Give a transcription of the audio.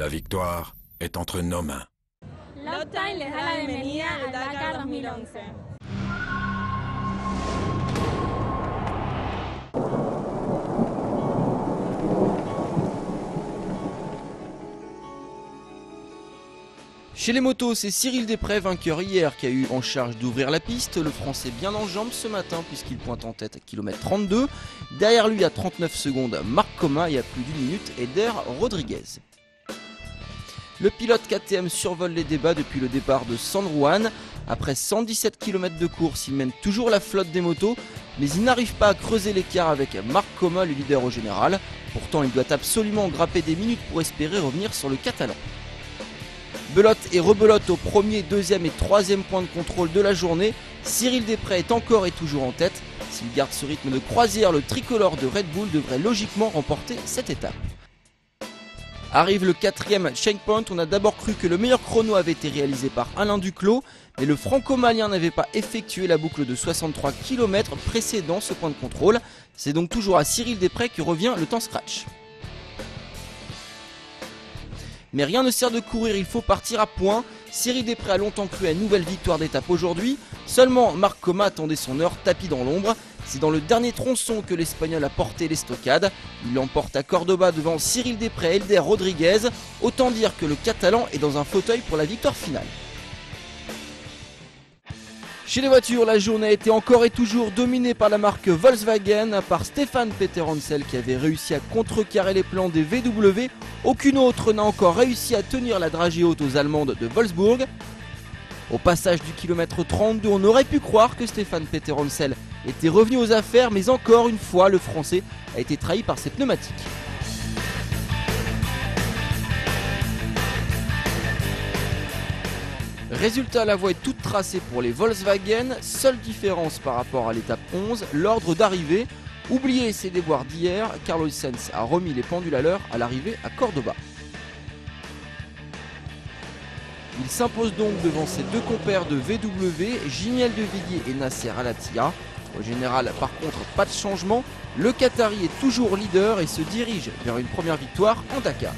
La victoire est entre nos mains. Loptime les da la bienvenida al Dakar 2011. Chez les motos, c'est Cyril Desprez, vainqueur hier, qui a eu en charge d'ouvrir la piste. Le Français bien en jambes ce matin puisqu'il pointe en tête à km 32. Derrière lui à 39 secondes, Marc Coma et à plus d'une minute, Eder Rodriguez. Le pilote KTM survole les débats depuis le départ de San Juan. Après 117 km de course, il mène toujours la flotte des motos, mais il n'arrive pas à creuser l'écart avec Marc Coma, le leader au général. Pourtant, il doit absolument grapper des minutes pour espérer revenir sur le Catalan. Belote et rebelote au premier, deuxième et troisième point de contrôle de la journée. Cyril Desprez est encore et toujours en tête. S'il garde ce rythme de croisière, le tricolore de Red Bull devrait logiquement remporter cette étape. Arrive le quatrième checkpoint. On a d'abord cru que le meilleur chrono avait été réalisé par Alain Duclos, mais le franco-malien n'avait pas effectué la boucle de 63 km précédant ce point de contrôle. C'est donc toujours à Cyril Desprez que revient le temps scratch. Mais rien ne sert de courir, il faut partir à point. Cyril Desprez a longtemps cru à une nouvelle victoire d'étape aujourd'hui. Seulement Marc Coma attendait son heure tapis dans l'ombre. C'est dans le dernier tronçon que l'Espagnol a porté l'estocade. Il l'emporte à Cordoba devant Cyril Desprez et Eder Rodriguez. Autant dire que le Catalan est dans un fauteuil pour la victoire finale. Chez les voitures, la journée a été encore et toujours dominée par la marque Volkswagen, par Stefan Peter Hansel qui avait réussi à contrecarrer les plans des VW. Aucune autre n'a encore réussi à tenir la dragée haute aux Allemandes de Wolfsburg. Au passage du kilomètre 32, on aurait pu croire que Stefan Peter Hansel était revenu aux affaires, mais encore une fois, le Français a été trahi par ses pneumatiques. Résultat, la voie est toute tracée pour les Volkswagen. Seule différence par rapport à l'étape 11, l'ordre d'arrivée. Oubliez ces déboires d'hier, Carlos Sainz a remis les pendules à l'heure à l'arrivée à Cordoba. Il s'impose donc devant ses deux compères de VW, Giniel de Villiers et Nasser Al-Attiyah. Au général, par contre, pas de changement. Le Qatari est toujours leader et se dirige vers une première victoire en Dakar.